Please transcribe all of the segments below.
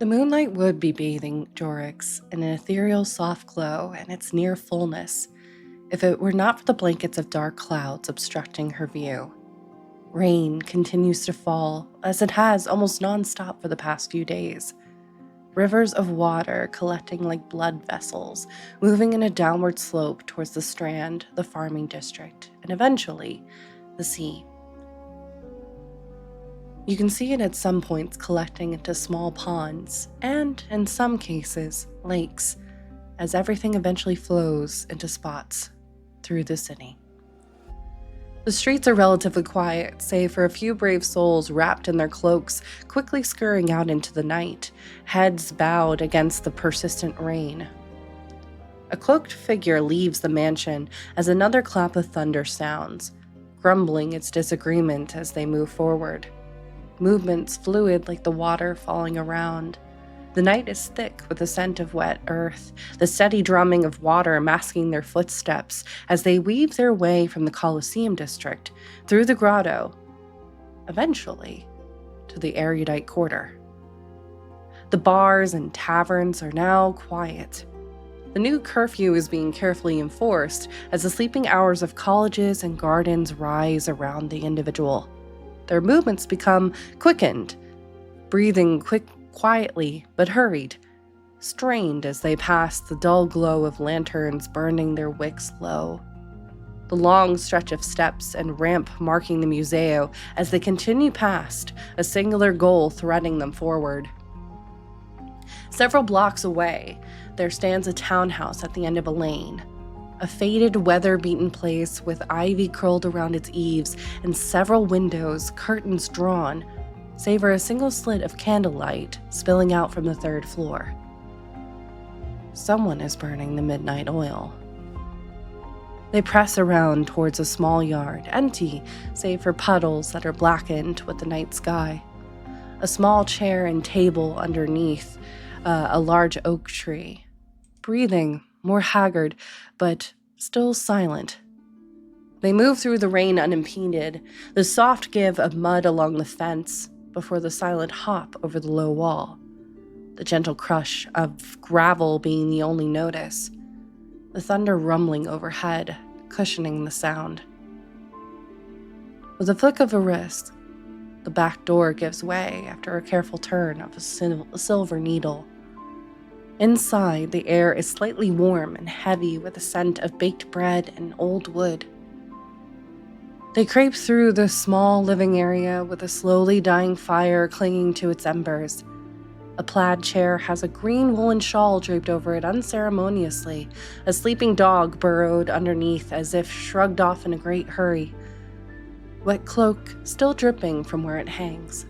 The moonlight would be bathing Jorix in an ethereal soft glow and its near fullness, if it were not for the blankets of dark clouds obstructing her view. Rain continues to fall, as it has almost non-stop for the past few days. Rivers of water collecting like blood vessels, moving in a downward slope towards the Strand, the farming district, and eventually, the sea. You can see it at some points collecting into small ponds, and, in some cases, lakes, as everything eventually flows into spots through the city. The streets are relatively quiet, save for a few brave souls wrapped in their cloaks, quickly scurrying out into the night, heads bowed against the persistent rain. A cloaked figure leaves the mansion as another clap of thunder sounds, grumbling its disagreement as they move forward. Movements fluid like the water falling around. The night is thick with the scent of wet earth, the steady drumming of water masking their footsteps as they weave their way from the Colosseum district, through the grotto, eventually to the erudite quarter. The bars and taverns are now quiet. The new curfew is being carefully enforced as the sleeping hours of colleges and gardens rise around the individual. Their movements become quickened, breathing quietly but hurried, strained as they pass the dull glow of lanterns burning their wicks low. The long stretch of steps and ramp marking the museo as they continue past, a singular goal threading them forward. Several blocks away, there stands a townhouse at the end of a lane. A faded, weather-beaten place with ivy curled around its eaves and several windows, curtains drawn, save for a single slit of candlelight spilling out from the third floor. Someone is burning the midnight oil. They press around towards a small yard, empty save for puddles that are blackened with the night sky. A small chair and table underneath a large oak tree. Breathing, more haggard, but still silent. They move through the rain unimpeded, the soft give of mud along the fence before the silent hop over the low wall, the gentle crush of gravel being the only notice, the thunder rumbling overhead, cushioning the sound. With a flick of a wrist, the back door gives way after a careful turn of a silver needle. Inside, the air is slightly warm and heavy with the scent of baked bread and old wood. They creep through the small living area with a slowly dying fire clinging to its embers. A plaid chair has a green woolen shawl draped over it unceremoniously, a sleeping dog burrowed underneath as if shrugged off in a great hurry, wet cloak still dripping from where it hangs.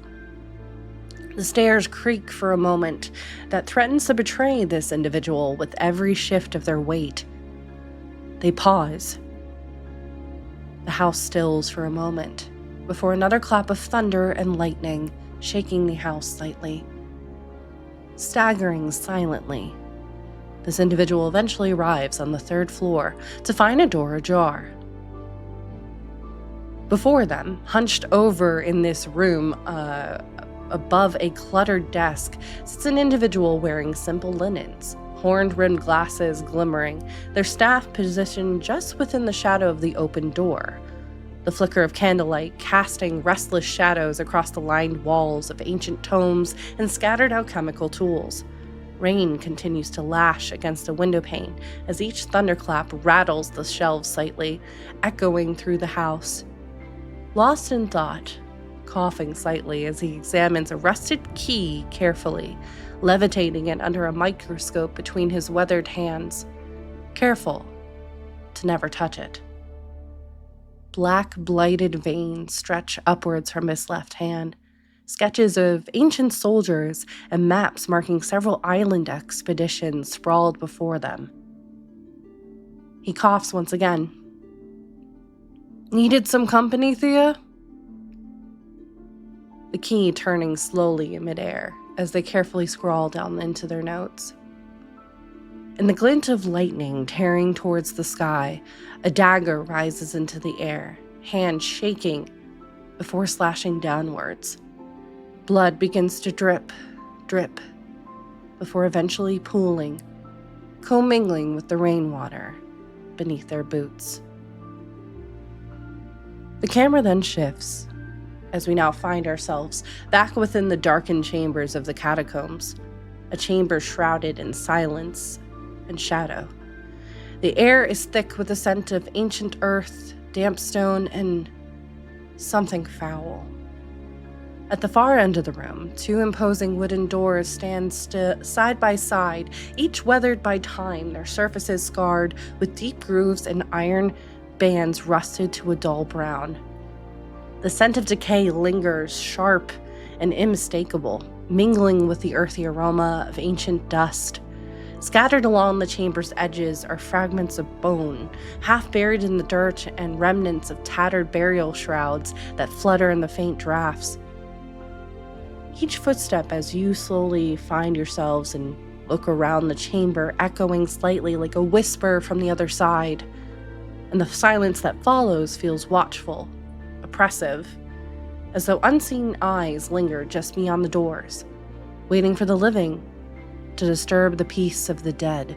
The stairs creak for a moment that threatens to betray this individual with every shift of their weight. They pause. The house stills for a moment before another clap of thunder and lightning shaking the house slightly. Staggering silently, this individual eventually arrives on the third floor to find a door ajar. Before them, hunched over in this room, above a cluttered desk, sits an individual wearing simple linens, horn-rimmed glasses glimmering, their staff positioned just within the shadow of the open door. The flicker of candlelight casting restless shadows across the lined walls of ancient tomes and scattered alchemical tools. Rain continues to lash against a window pane as each thunderclap rattles the shelves slightly, echoing through the house. Lost in thought, coughing slightly as he examines a rusted key carefully, levitating it under a microscope between his weathered hands, careful to never touch it. Black, blighted veins stretch upwards from his left hand, sketches of ancient soldiers and maps marking several island expeditions sprawled before them. He coughs once again. "Needed some company, Thea?" The key turning slowly in midair as they carefully scrawl down into their notes. In the glint of lightning tearing towards the sky, a dagger rises into the air, hand shaking before slashing downwards. Blood begins to drip, drip, before eventually pooling, commingling with the rainwater beneath their boots. The camera then shifts, as we now find ourselves back within the darkened chambers of the catacombs, a chamber shrouded in silence and shadow. The air is thick with the scent of ancient earth, damp stone, and something foul. At the far end of the room, 2 imposing wooden doors stand side by side, each weathered by time, their surfaces scarred with deep grooves and iron bands rusted to a dull brown. The scent of decay lingers, sharp and unmistakable, mingling with the earthy aroma of ancient dust. Scattered along the chamber's edges are fragments of bone, half buried in the dirt, and remnants of tattered burial shrouds that flutter in the faint drafts. Each footstep as you slowly find yourselves and look around the chamber echoing slightly like a whisper from the other side, and the silence that follows feels watchful, oppressive, as though unseen eyes linger just beyond the doors, waiting for the living to disturb the peace of the dead.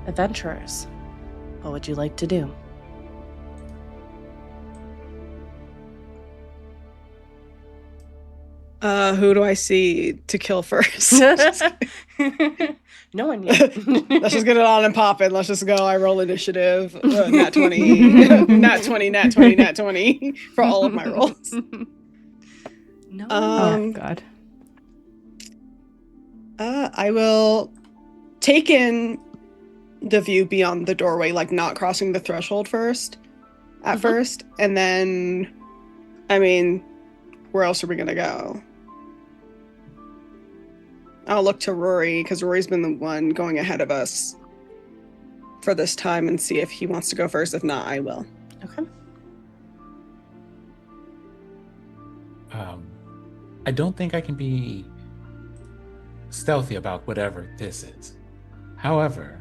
Adventurers, what would you like to do? Who do I see to kill first? No one yet. Let's just get it on and popping. Let's just go. I roll initiative. Nat 20. Nat 20, nat 20, nat 20 for all of my rolls. No. Oh, God. I will take in the view beyond the doorway, like not crossing the threshold first, first. And then, I mean, where else are we going to go? I'll look to Rory, because Rory's been the one going ahead of us for this time, and see if he wants to go first. If not, I will. Okay. I don't think I can be stealthy about whatever this is. However,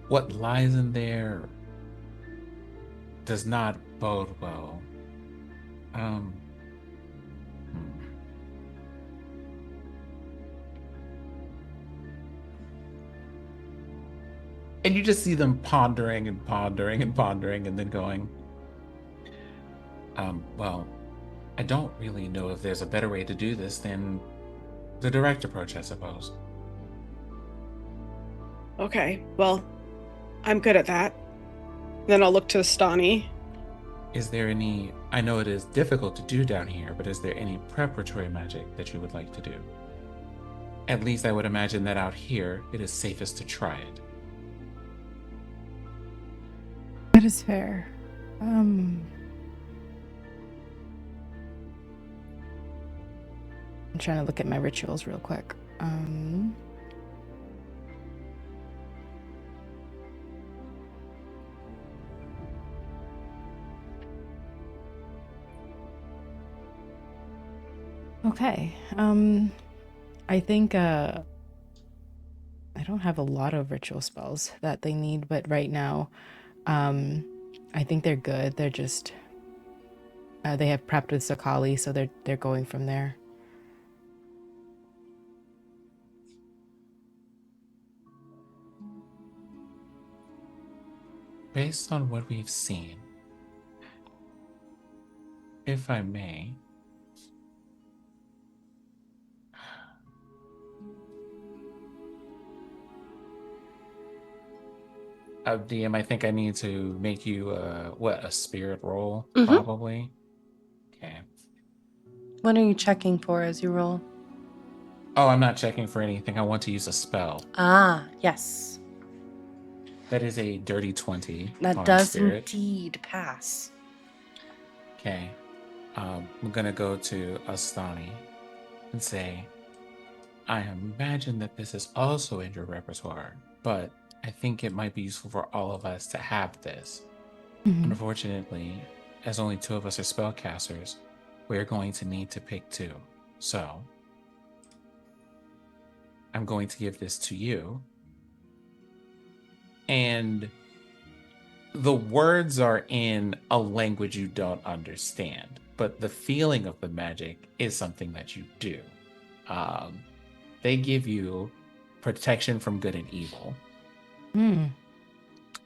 what lies in there does not bode well. And you just see them pondering and pondering and pondering, and then going, well, I don't really know if there's a better way to do this than the direct approach, I suppose. Okay, well, I'm good at that. Then I'll look to Stani. Is there any, I know it is difficult to do down here, but is there any preparatory magic that you would like to do? At least I would imagine that out here, it is safest to try it. That is fair. I'm trying to look at my rituals real quick. Okay. I think I don't have a lot of ritual spells that they need, but right now, I think they're good. They're just they have prepped with Sakali, so they're going from there. Based on what we've seen, if I may, DM, I think I need to make you a spirit roll, probably. Okay. What are you checking for as you roll? Oh, I'm not checking for anything. I want to use a spell. Ah, yes. That is a dirty 20. That does spirit. Indeed pass. Okay. I'm gonna go to Astani and say, I imagine that this is also in your repertoire, but I think it might be useful for all of us to have this. Unfortunately, as only 2 of us are spellcasters, we're going to need to pick 2. So, I'm going to give this to you. And the words are in a language you don't understand, but the feeling of the magic is something that you do. They give you protection from good and evil.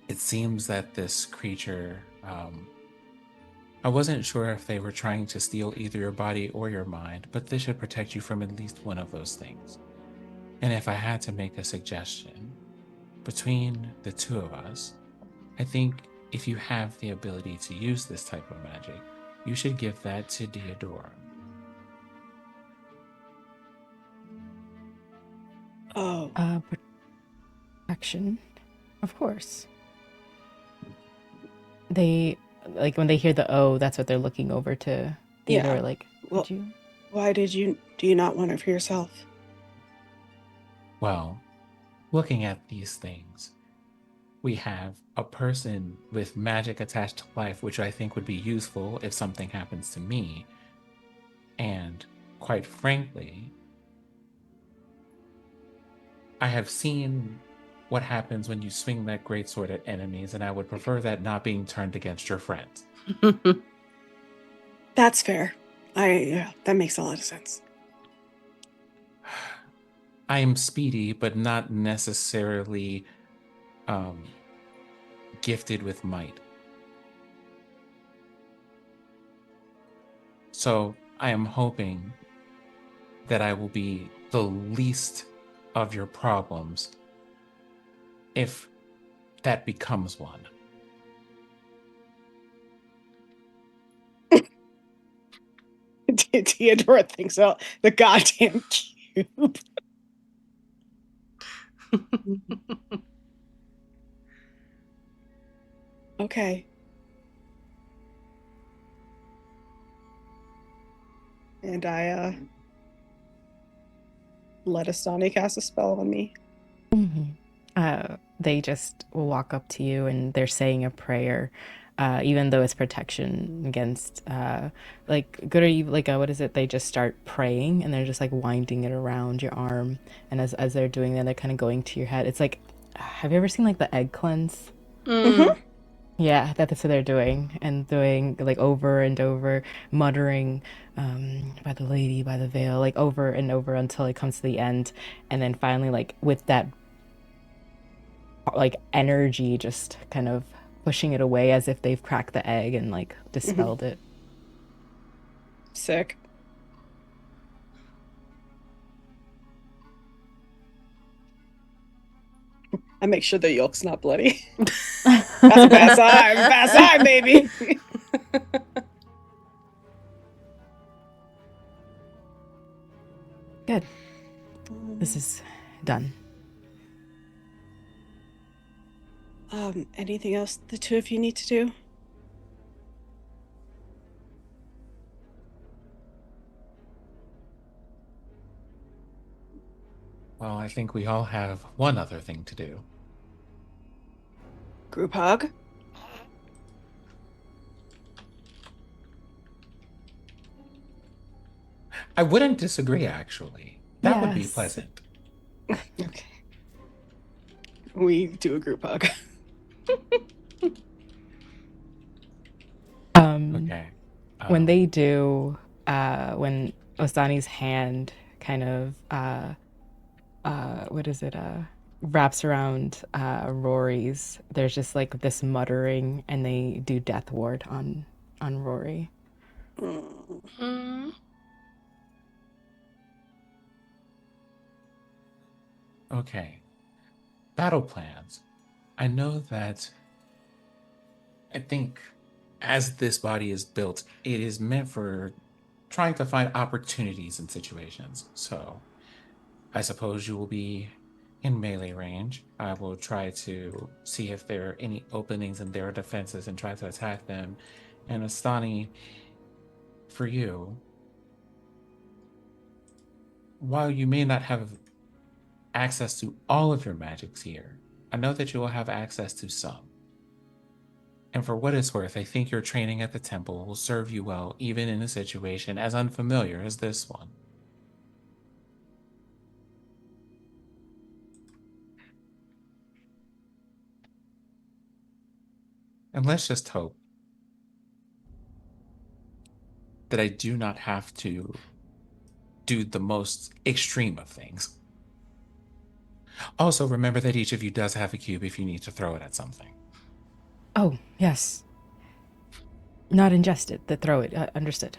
It seems that this creature, I wasn't sure if they were trying to steal either your body or your mind, but this should protect you from at least one of those things. And if I had to make a suggestion between the two of us, I think if you have the ability to use this type of magic, you should give that to Deodora. Oh, Protection, of course. They, like, when they hear the O, that's what they're looking over to Theodore. Yeah. Like, Well, would you? why do you not want it for yourself? Well, looking at these things, we have a person with magic attached to life, which I think would be useful if something happens to me. And quite frankly, I have seen what happens when you swing that greatsword at enemies, and I would prefer that not being turned against your friends. That's fair. Yeah, that makes a lot of sense. I am speedy, but not necessarily gifted with might. So I am hoping that I will be the least of your problems if that becomes one. Theodora thinks out the goddamn cube. Okay. And I let Astani cast a spell on me. They just will walk up to you and they're saying a prayer, even though it's protection against, like, good or evil. Like, what is it? They just start praying and they're just like winding it around your arm. And as they're doing that, they're kind of going to your head. It's like, have you ever seen like the egg cleanse? Mm-hmm. Yeah, that's what they're doing, and doing like over and over, muttering, by the lady, by the veil, like over and over until it comes to the end, and then finally, like with that like energy, just kind of pushing it away as if they've cracked the egg and like dispelled it. Sick. I make sure the yolk's not bloody. That's a bad sign. Bad sign, baby. Good. This is done. Anything else the two of you need to do? Well, I think we all have one other thing to do. Group hug? I wouldn't disagree, actually. That would be Yes. pleasant. Okay. We do a group hug. Okay. When they do, when Osani's hand kind of, what is it, wraps around Rory's, there's just like this muttering, and they do death ward on Rory. Okay. Battle plans. I know that I think as this body is built, it is meant for trying to find opportunities in situations. So I suppose you will be in melee range. I will try to see if there are any openings in their defenses and try to attack them. And Astani, for you, while you may not have access to all of your magics here, I know that you will have access to some. And for what it's worth, I think your training at the temple will serve you well, even in a situation as unfamiliar as this one. And let's just hope that I do not have to do the most extreme of things. Also, remember that each of you does have a cube if you need to throw it at something. Oh, yes. Not ingest it, but throw it. Understood.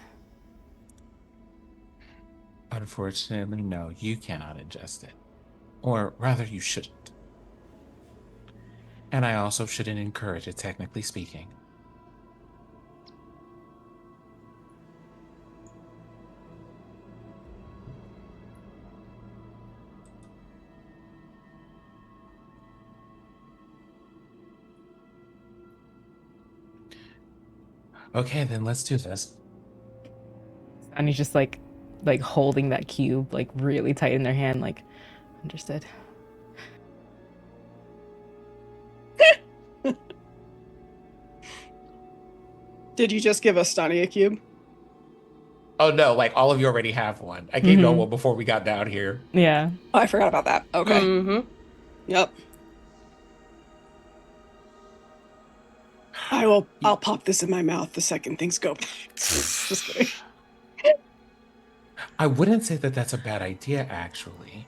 Unfortunately, no, you cannot ingest it. Or rather, you shouldn't. And I also shouldn't encourage it, technically speaking. Okay, then let's do this. And he's just like holding that cube like really tight in their hand, like, understood. Did you just give Astani a cube? Oh no, like all of you already have one. I gave no one before we got down here. Yeah. Oh, I forgot about that. Okay. Mm-hmm. Yep. I'll pop this in my mouth the second things go. Just kidding. I wouldn't say that that's a bad idea, actually.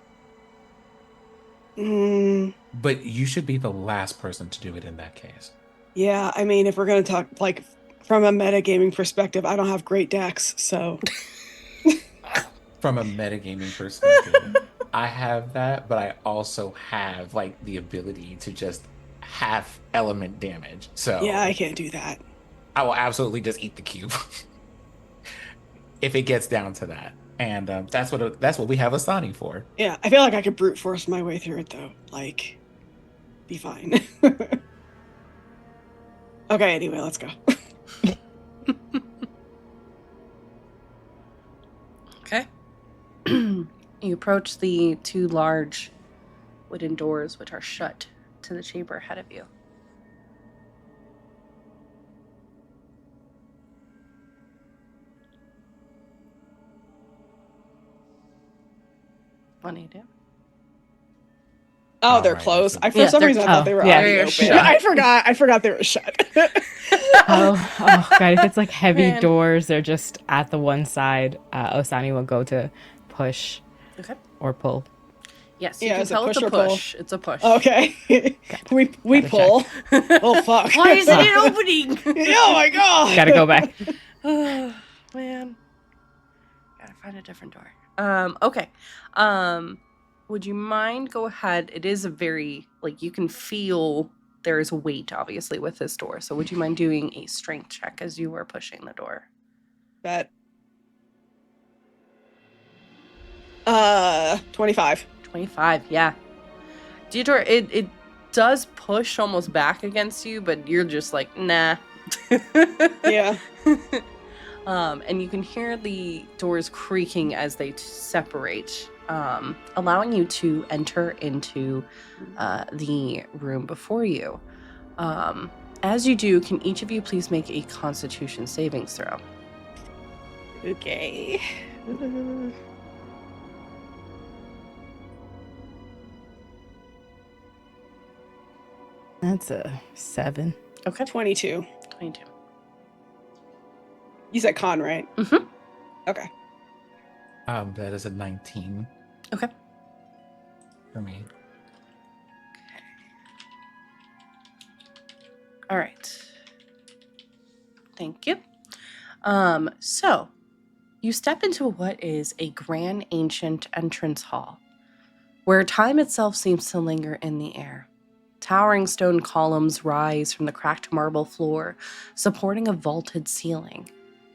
But you should be the last person to do it in that case. Yeah, I mean, if we're going to talk, like, from a metagaming perspective, I don't have great decks, so... From a metagaming perspective, I have that, but I also have, like, the ability to just half element damage. So Yeah, I can't do that. I will absolutely just eat the cube. If it gets down to that. And that's what we have Astani for. Yeah, I feel like I could brute force my way through it, though. Like, be fine. Okay, anyway, let's go. Okay. You approach the two large wooden doors which are shut to the chamber ahead of you. What do you do? Oh, they're Alright, closed. so- For some reason, I thought they were already they're open. shut. I forgot they were shut. Oh god, if it's like heavy Man. doors, they're just at the one side. Osani will go to push Okay. or pull. Yes, you Yeah, can is it tell it's push a or pull? push. It's a push. Okay. we Gotta pull. Oh, fuck. Why isn't it opening? Oh, my God. Gotta go back. Oh, man. Gotta find a different door. Okay. Would you mind go ahead? It is a very, like, you can feel there is weight, obviously, with this door. So would you mind doing a strength check as you were pushing the door? Bet. 25. 25, yeah. Deitor, it does push almost back against you, but you're just like, nah. Yeah. And you can hear the doors creaking as they separate, allowing you to enter into the room before you. As you do, can each of you please make a Constitution savings throw? Okay. That's a 7. Okay. 22. 22. You said con, right? Mm-hmm. Okay. That is a 19 Okay. for me. All right. Thank you. So you step into what is a grand ancient entrance hall, where time itself seems to linger in the air. Towering stone columns rise from the cracked marble floor, supporting a vaulted ceiling.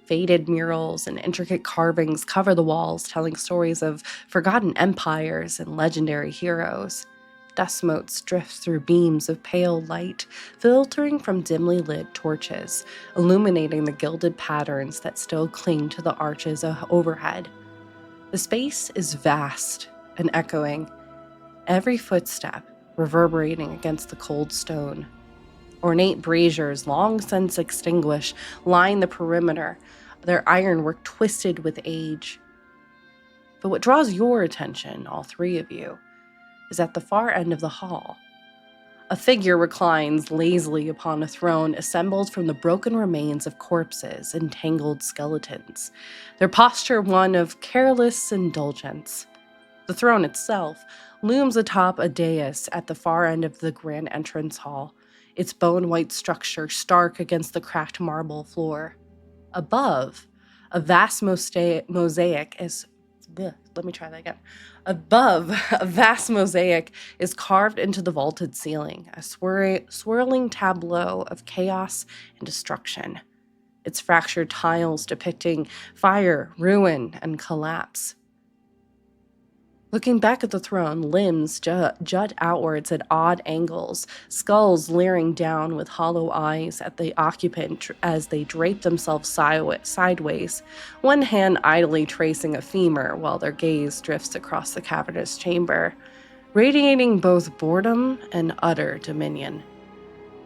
Faded murals and intricate carvings cover the walls, telling stories of forgotten empires and legendary heroes. Dust motes drift through beams of pale light, filtering from dimly lit torches, illuminating the gilded patterns that still cling to the arches overhead. The space is vast and echoing, every footstep reverberating against the cold stone. Ornate braziers, long since extinguished, line the perimeter, their ironwork twisted with age. But what draws your attention, all three of you, is at the far end of the hall. A figure reclines lazily upon a throne assembled from the broken remains of corpses and tangled skeletons, their posture one of careless indulgence. The throne itself looms atop a dais at the far end of the grand entrance hall, its bone-white structure stark against the cracked marble floor. Above, a vast mosaic is... Let me try that again. Above, a vast mosaic is carved into the vaulted ceiling, a swirling tableau of chaos and destruction. Its fractured tiles depicting fire, ruin, and collapse. Looking back at the throne, limbs jut outwards at odd angles, skulls leering down with hollow eyes at the occupant as they drape themselves sideways, one hand idly tracing a femur while their gaze drifts across the cavernous chamber, radiating both boredom and utter dominion.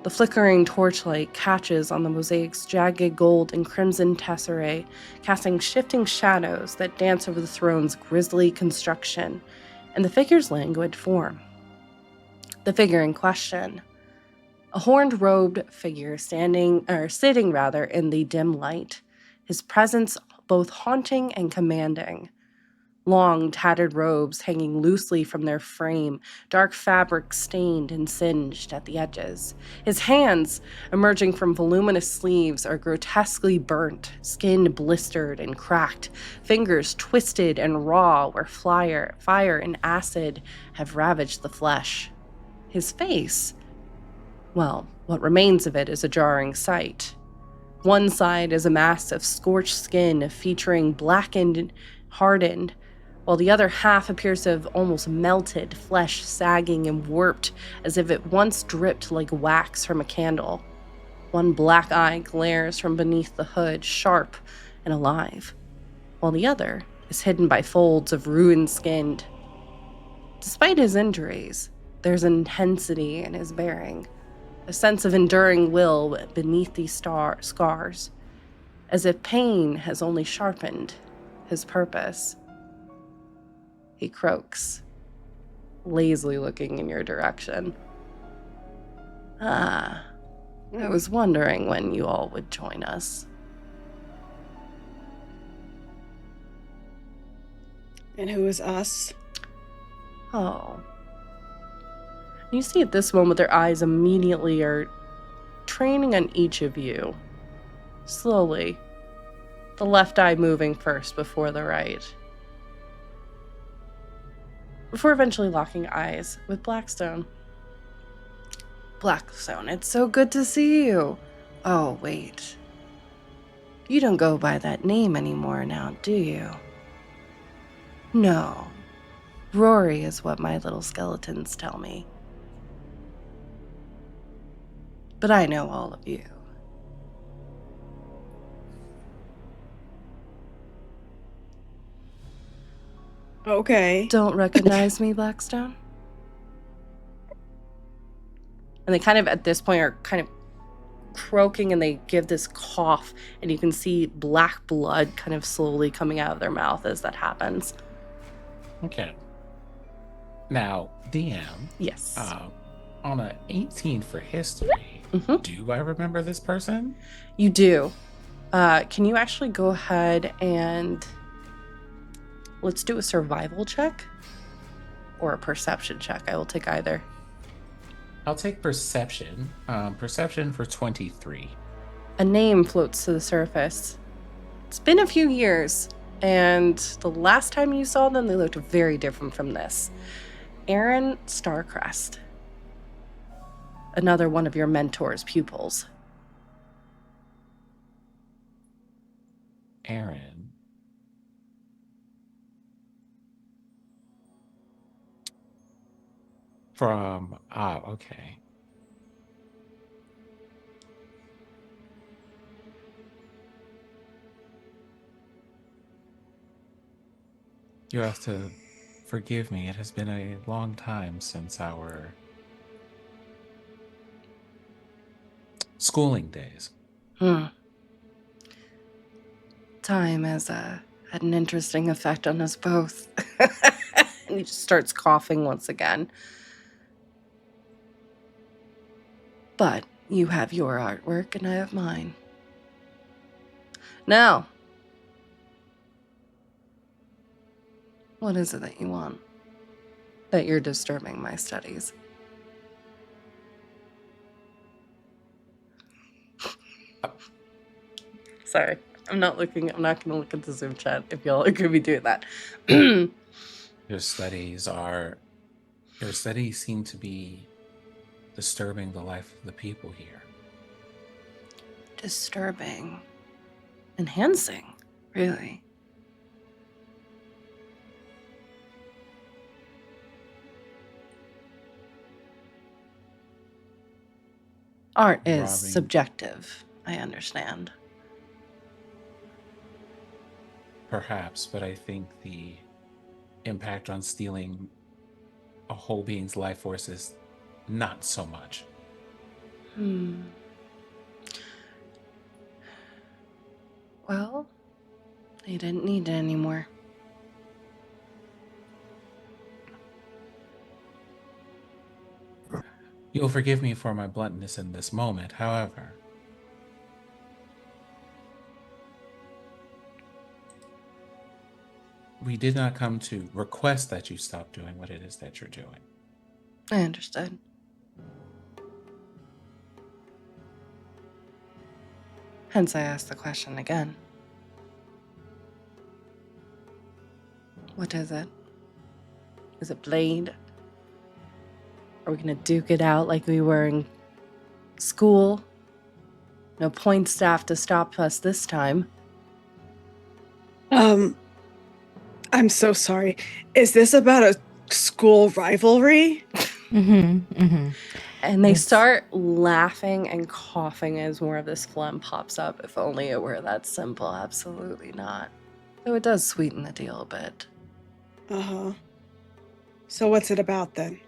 The flickering torchlight catches on the mosaic's jagged gold and crimson tesserae, casting shifting shadows that dance over the throne's grisly construction and the figure's languid form. The figure in question, a horned-robed figure sitting in the dim light, his presence both haunting and commanding. Long, tattered robes hanging loosely from their frame, dark fabric stained and singed at the edges. His hands, emerging from voluminous sleeves, are grotesquely burnt, skin blistered and cracked, fingers twisted and raw where fire and acid have ravaged the flesh. His face, well, what remains of it is a jarring sight. One side is a mass of scorched skin featuring blackened, hardened, while the other half appears to have almost melted, flesh sagging and warped as if it once dripped like wax from a candle. One black eye glares from beneath the hood, sharp and alive, while the other is hidden by folds of ruined skin. Despite his injuries, there's intensity in his bearing, a sense of enduring will beneath these scars, as if pain has only sharpened his purpose. He croaks, lazily looking in your direction. I was wondering when you all would join us. And who is us? Oh. You see at this moment their eyes immediately are training on each of you. Slowly. The left eye moving first before the right. Before eventually locking eyes with Blackstone. Blackstone, it's so good to see you. Oh, wait. You don't go by that name anymore now, do you? No. Rory is what my little skeletons tell me. But I know all of you. Okay. Don't recognize me, Blackstone? And they kind of, at this point, are kind of croaking and they give this cough, and you can see black blood kind of slowly coming out of their mouth as that happens. Okay. Now, DM. Yes. On a 18 for history, do I remember this person? You do. Can you actually go ahead and let's do a survival check or a perception check? I will take either. I'll take perception. Perception for 23. A name floats to the surface. It's been a few years, and the last time you saw them, they looked very different from this. Aaron Starcrest. Another one of your mentor's pupils. Aaron. From, okay. You have to forgive me. It has been a long time since our schooling days. Time has had an interesting effect on us both. And he just starts coughing once again. But you have your artwork and I have mine. Now, what is it that you want? That you're disturbing my studies? Sorry, I'm not going to look at the Zoom chat if y'all are going to be doing that. Your studies seem to be disturbing the life of the people here. Disturbing. Enhancing, really. Art is Robbing. subjective, I understand. Perhaps, but I think the impact on stealing a whole being's life force is not so much. Well, they didn't need it anymore. You'll forgive me for my bluntness in this moment, however. We did not come to request that you stop doing what it is that you're doing. I understood. Hence, I asked the question again. What is it? Is it blade? Are we gonna duke it out like we were in school? No point staff to stop us this time. I'm so sorry. Is this about a school rivalry? And they Yes. start laughing and coughing as more of this phlegm pops up. If only it were that simple. Absolutely not. Though it does sweeten the deal a bit. Uh-huh. So what's it about then?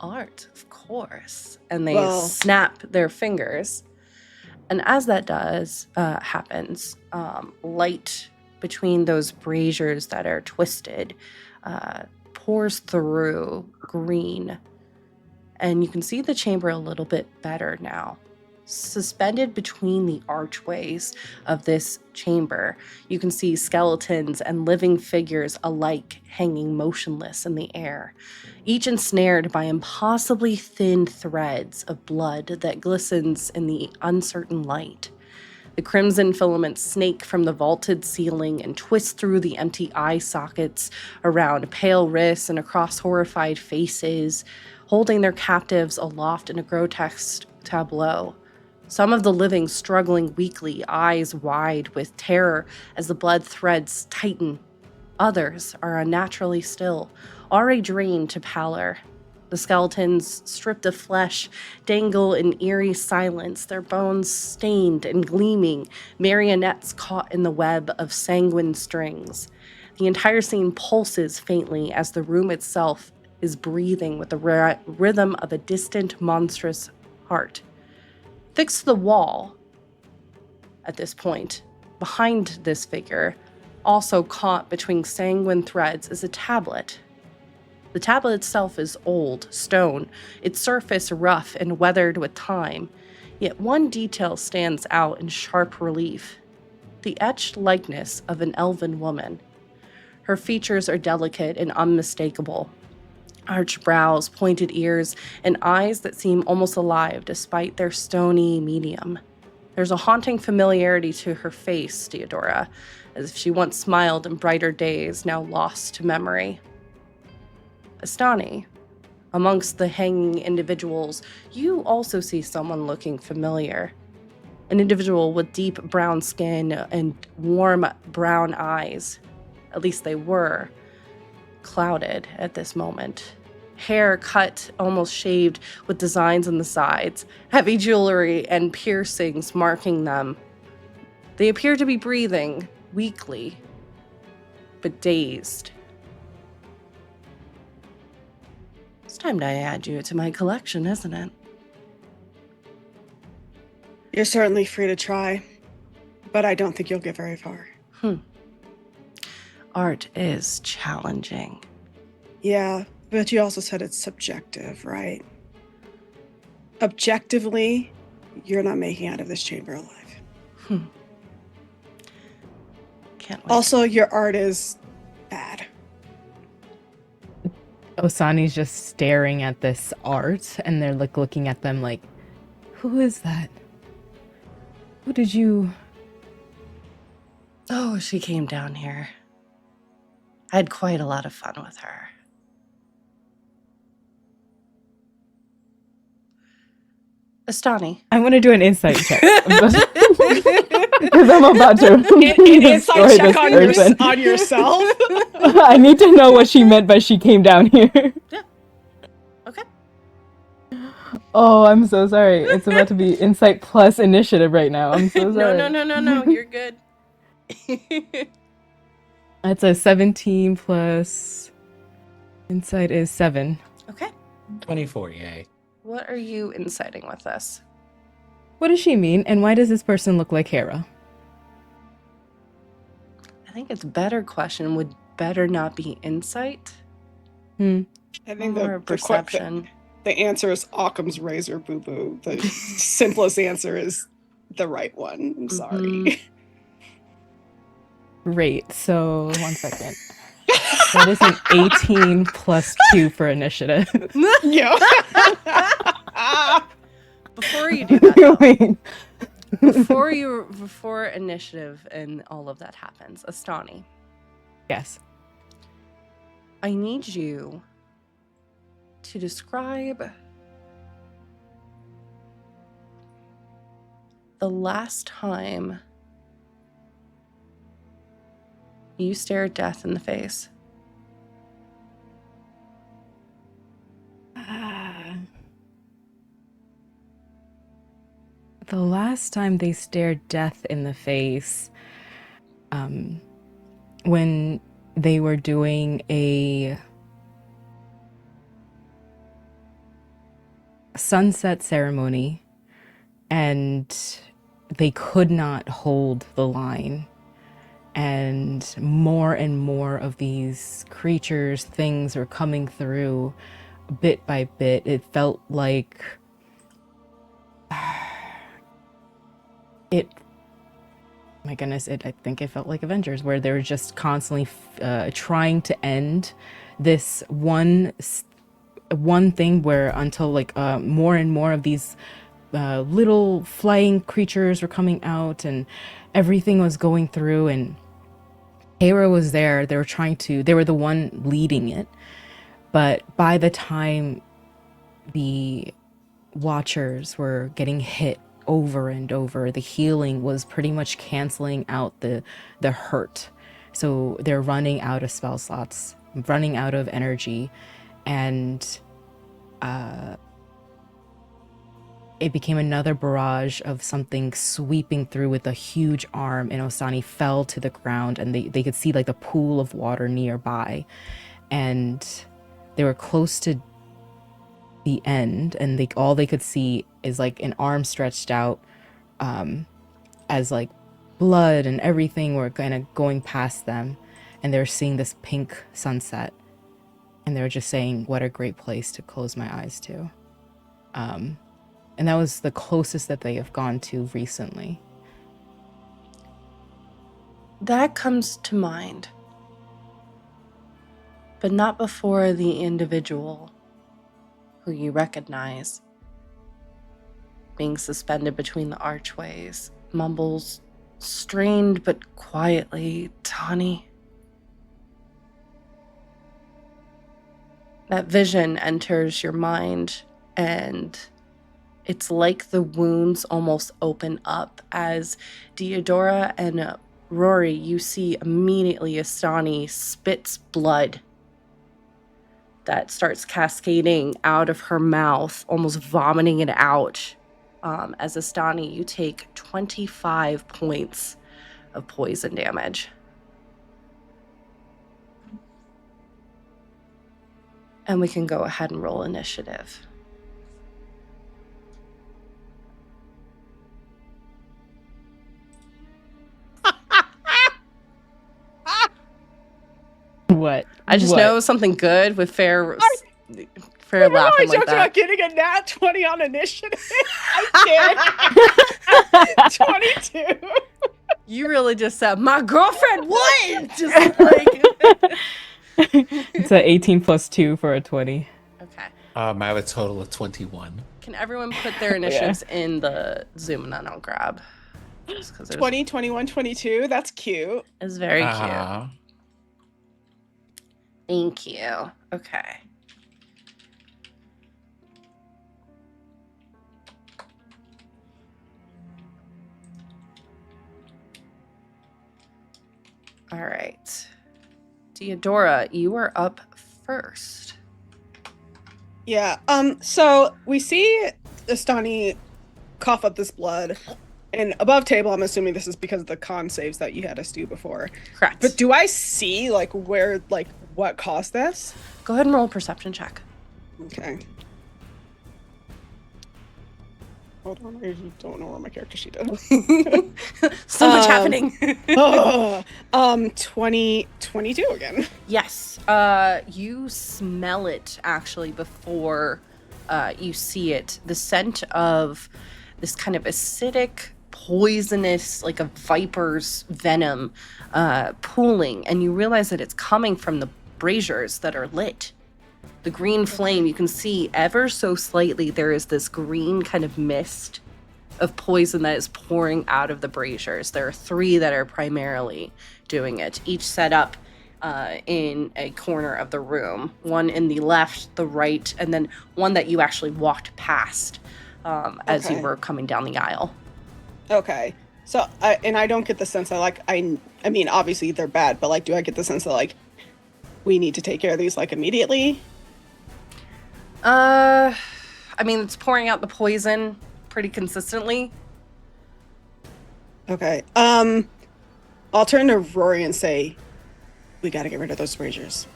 Art, of course. And they Well- snap their fingers. And as that happens, light between those braziers that are twisted pours through green. And you can see the chamber a little bit better now. Suspended between the archways of this chamber, you can see skeletons and living figures alike hanging motionless in the air, each ensnared by impossibly thin threads of blood that glistens in the uncertain light. The crimson filaments snake from the vaulted ceiling and twist through the empty eye sockets around pale wrists and across horrified faces, holding their captives aloft in a grotesque tableau. Some of the living struggling weakly, eyes wide with terror as the blood threads tighten. Others are unnaturally still, already drained to pallor. The skeletons, stripped of flesh, dangle in eerie silence, their bones stained and gleaming, marionettes caught in the web of sanguine strings. The entire scene pulses faintly as the room itself is breathing with the rhythm of a distant, monstrous heart. Fixed to the wall, at this point, behind this figure, also caught between sanguine threads, is a tablet. The tablet itself is old, stone, its surface rough and weathered with time, yet one detail stands out in sharp relief: the etched likeness of an elven woman. Her features are delicate and unmistakable. Arched brows, pointed ears, and eyes that seem almost alive despite their stony medium. There's a haunting familiarity to her face, Theodora, as if she once smiled in brighter days, now lost to memory. Astani, amongst the hanging individuals, you also see someone looking familiar. An individual with deep brown skin and warm brown eyes. At least they were clouded at this moment. Hair cut, almost shaved, with designs on the sides, heavy jewelry and piercings marking them. They appear to be breathing, weakly, but dazed. It's time to add you to my collection, isn't it? You're certainly free to try, but I don't think you'll get very far. Art is challenging. Yeah, but you also said it's subjective, right? objectively, you're not making out of this chamber alive. Can't wait. Also, your art is bad. Osani's just staring at this art, and they're like looking at them like, who is that? Who did you... Oh, she came down here. I had quite a lot of fun with her. Astani. I want to do an insight check. Because I'm about to An destroy insight check this person. on yourself. I need to know what she meant by she came down here. Yeah. Okay. Oh, I'm so sorry. It's about to be insight plus initiative right now. I'm so sorry. No. You're good. That's a 17 plus insight is 7. Okay. 24, yay. What are you inciting with this? What does she mean, and why does this person look like Hera? I think it's better question would better not be insight. I think Or perception. The answer is Occam's razor, boo boo. The simplest answer is the right one. I'm sorry. Great. So 1 second. That is an 18 plus 2 for initiative. Yeah. Before you do that, though, Wait. before initiative and all of that happens, Astani, Yes. I need you to describe the last time you stared death in the face. The last time they stared death in the face, when they were doing a sunset ceremony and they could not hold the line, and more of these creatures, things were coming through bit by bit. It felt like my goodness, I think it felt like Avengers, where they were just constantly trying to end this one thing, where until like more and more of these little flying creatures were coming out, and everything was going through, and Hera was there. They were the one leading it. But by the time the Watchers were getting hit over and over, the healing was pretty much canceling out the hurt. So they're running out of spell slots, running out of energy, and it became another barrage of something sweeping through with a huge arm, and Osani fell to the ground, and they could see like the pool of water nearby, and they were close to the end, and all they could see is like an arm stretched out, as like blood and everything were kind of going past them, and they were seeing this pink sunset, and they were just saying, what a great place to close my eyes to. And that was the closest that they have gone to recently. That comes to mind, but not before the individual who you recognize, being suspended between the archways, mumbles strained but quietly, "Tani." That vision enters your mind, and it's like the wounds almost open up as Deodora and Rory, you see immediately Astani spits blood that starts cascading out of her mouth, almost vomiting it out. As Astani, you take 25 points of poison damage. And we can go ahead and roll initiative. What? I just What? know something good with fair for laughing I like joked that. about getting a nat 20 on initiative. I did. 22. You really just said, my girlfriend won! Just like... It's a 18 plus 2 for a 20. Okay. I have a total of 21. Can everyone put their initiatives in the Zoom and then I'll grab? 20, 21, 22. That's cute. It's very cute. Uh-huh. Thank you. Okay. All right. Theodora, you are up first. Yeah. So we see Astani cough up this blood, and above table, I'm assuming this is because of the con saves that you had us do before. Correct. But do I see like where, like, what caused this? Go ahead and roll a perception check. Okay. Hold on, I don't know where my character sheet is. So much happening. 22 again. Yes. You smell it actually before you see it. The scent of this kind of acidic, poisonous, like a viper's venom pooling, and you realize that it's coming from the braziers that are lit. The green flame, you can see ever so slightly there is this green kind of mist of poison that is pouring out of the braziers. There are 3 that are primarily doing it, each set up in a corner of the room. One in the left, the right, and then one that you actually walked past as you were coming down the aisle. Okay. So, I don't get the sense that, like, I mean, obviously they're bad, but, like, do I get the sense that, like, we need to take care of these, like, immediately? I mean, it's pouring out the poison pretty consistently. Okay. I'll turn to Rory and say, we gotta get rid of those braziers.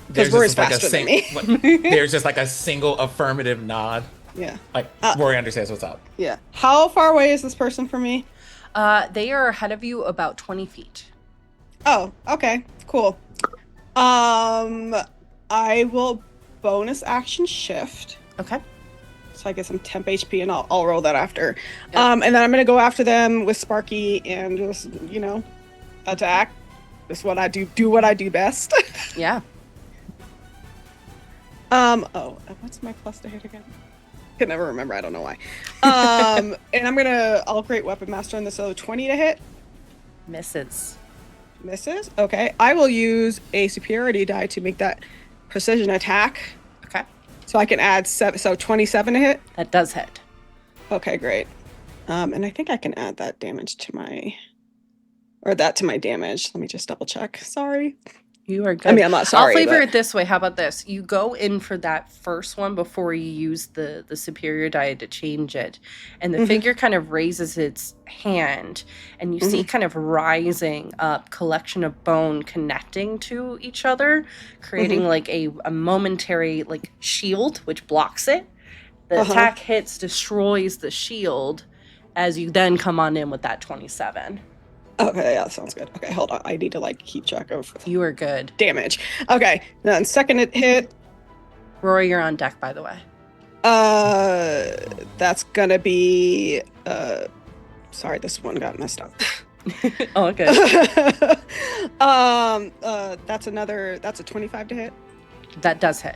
Because Rory's faster than me. There's just like a single affirmative nod. Yeah. Like, Rory understands what's up. Yeah. How far away is this person from me? They are ahead of you about 20 feet. Oh, okay. Cool. I will bonus action shift. Okay. So I guess I'm temp HP, and I'll roll that after. Yep. And then I'm gonna go after them with Sparky and just, attack. That's what I do. Do what I do best. Yeah. What's my plus to hit again? Can never remember. I don't know why. And I'll Great Weapon Master on this. So 20 to hit. Misses. Misses. Okay. I will use a superiority die to make that precision attack. Okay. So I can add 7. So 27 to hit. That does hit. Okay, great. And I think I can add that damage to my damage. Let me just double check. Sorry. You are good. I mean, I'm not sorry. I'll flavor but... it this way. How about this? You go in for that first one before you use the superior die to change it. And the figure kind of raises its hand, and you see kind of rising up collection of bone connecting to each other, creating like a momentary like shield, which blocks it. The attack hits, destroys the shield, as you then come on in with that 27. Okay, yeah, that sounds good. Okay, hold on. I need to keep track of You are good. damage. Okay, then second hit. Rory, you're on deck, by the way. That's gonna be sorry, this one got messed up. Oh, good. That's a 25 to hit. That does hit.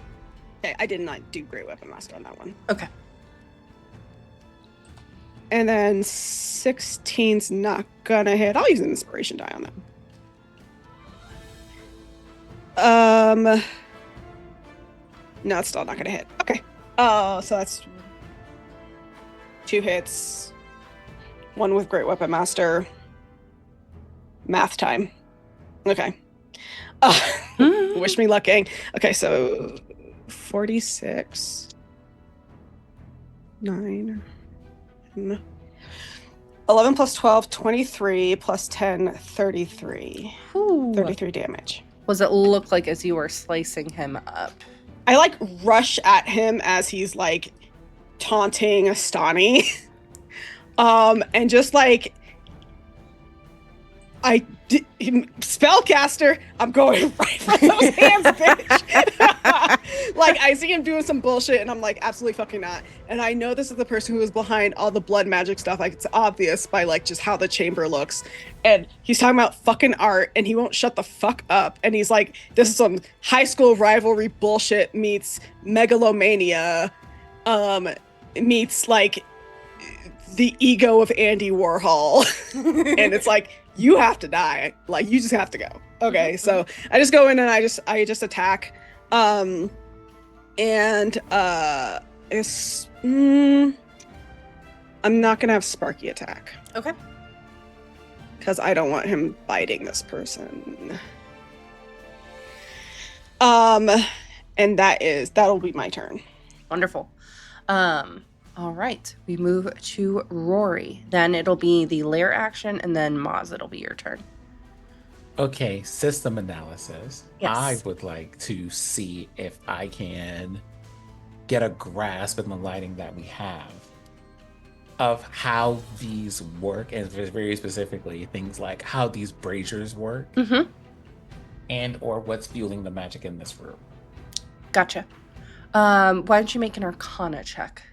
Okay, I did not do Great Weapon Master on that one. Okay. And then 16's not gonna hit. I'll use an inspiration die on that. No, it's still not gonna hit. Okay. So that's 2 hits. 1 with Great Weapon Master. Math time. Okay. Wish me luck, gang. Okay, so 46. 9. 11 plus 12, 23 plus 10, 33. Ooh. 33 damage. Was it look like as you were slicing him up? I rush at him as he's taunting Astani. And just spellcaster, I'm going right for those hands, bitch. I see him doing some bullshit, and I'm like, absolutely fucking not. And I know this is the person who is behind all the blood magic stuff. Like, it's obvious by like just how the chamber looks. And he's talking about fucking art, and he won't shut the fuck up. And he's like, this is some high school rivalry bullshit meets megalomania, meets like the ego of Andy Warhol. And it's like, you have to die. Like, you just have to go. Okay, so I just go in and I just attack. It's I'm not gonna have Sparky attack Okay. because I don't want him biting this person. And that'll be my turn. Wonderful. All right. We move to Rory. Then it'll be the lair action, and then Maz, it'll be your turn. Okay, system analysis. Yes. I would like to see if I can get a grasp in the lighting that we have of how these work, and very specifically things like how these braziers work, and or what's fueling the magic in this room. Gotcha. Why don't you make an Arcana check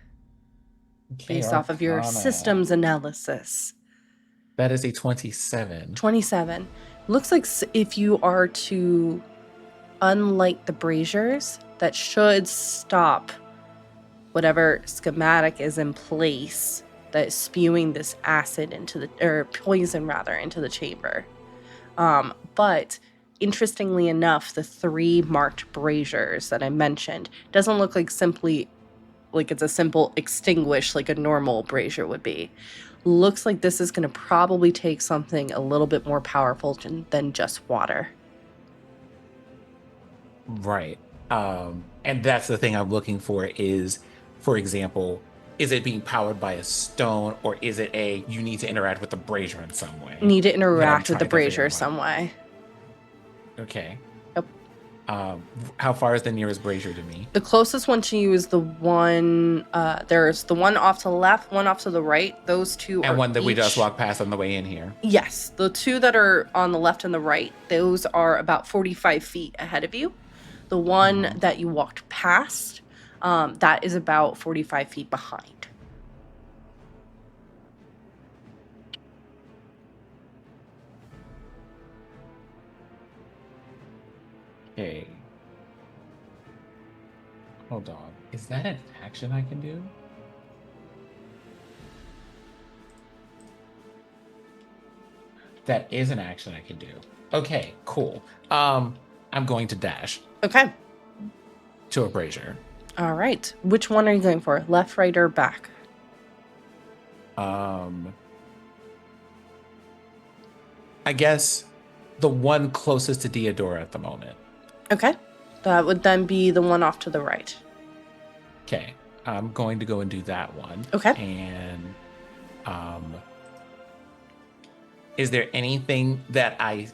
Okay, based off of your Arcana. systems analysis? That is a 27. 27. Looks like if you are to unlight the braziers, that should stop whatever schematic is in place that is spewing this acid into the, or poison rather, into the chamber. But interestingly enough, the 3 marked braziers that I mentioned doesn't look like simply like it's a simple extinguish like a normal brazier would be. Looks like this is going to probably take something a little bit more powerful than just water. Right. And that's the thing I'm looking for is, for example, is it being powered by a stone, or is it you need to interact with the brazier in some way? Need to interact with trying the to figure brazier out. some way. Okay. Yep. How far is the nearest brazier to me? The closest one to you is the one, there's the one off to the left, one off to the right. Those two are And one that we just each- walked past on the way in here. Yes, the 2 that are on the left and the right, those are about 45 feet ahead of you. The one that you walked past, that is about 45 feet behind. Okay. Hold on. Is that an action I can do? That is an action I can do. Okay, cool. I'm going to dash Okay. to a brazier. All right. Which one are you going for? Left, right, or back? I guess the one closest to Deodora at the moment. Okay. That would then be the one off to the right. Okay, I'm going to go and do that one. Okay. And is there anything that I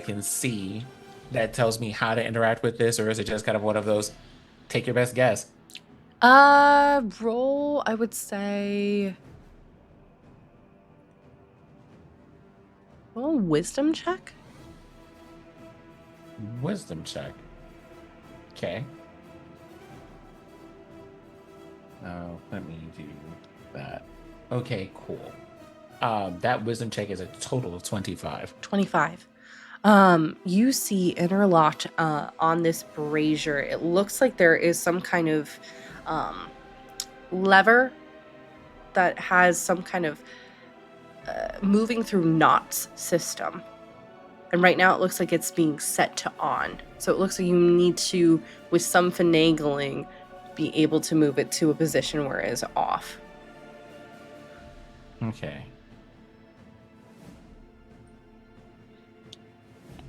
can see that tells me how to interact with this, or is it just kind of one of those take your best guess? Roll, I would say. Roll a wisdom check. Wisdom check. Okay. Let me do that. Okay, cool. That wisdom check is a total of 25. 25. You see interlocked on this brazier. It looks like there is some kind of lever that has some kind of moving through knots system. And right now it looks like it's being set to on. So it looks like you need to, with some finagling, be able to move it to a position where it is off. Okay.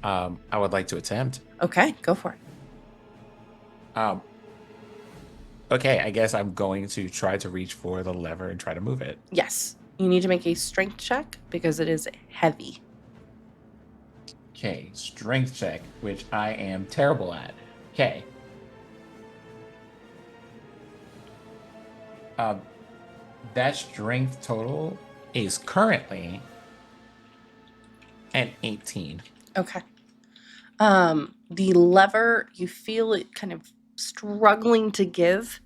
I would like to attempt. Okay, go for it. Okay, I guess I'm going to try to reach for the lever and try to move it. Yes. You need to make a strength check because it is heavy. Okay, strength check, which I am terrible at. Okay. That strength total is currently an 18. Okay. The lever, you feel it kind of struggling to give,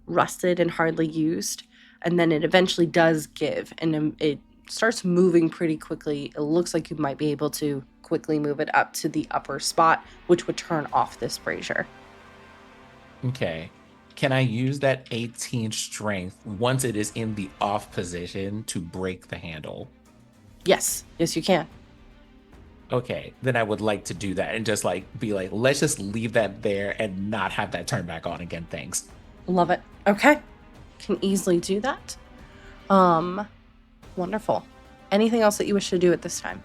rusted and hardly used, and then it eventually does give, and it starts moving pretty quickly. It looks like you might be able to quickly move it up to the upper spot, which would turn off this brazier. Okay. Can I use that 18 strength once it is in the off position to break the handle? Yes, you can. Okay, then I would like to do that and just like be like, let's just leave that there and not have that turn back on again. Thanks. Love it. Okay. Can easily do that. Wonderful. Anything else that you wish to do at this time?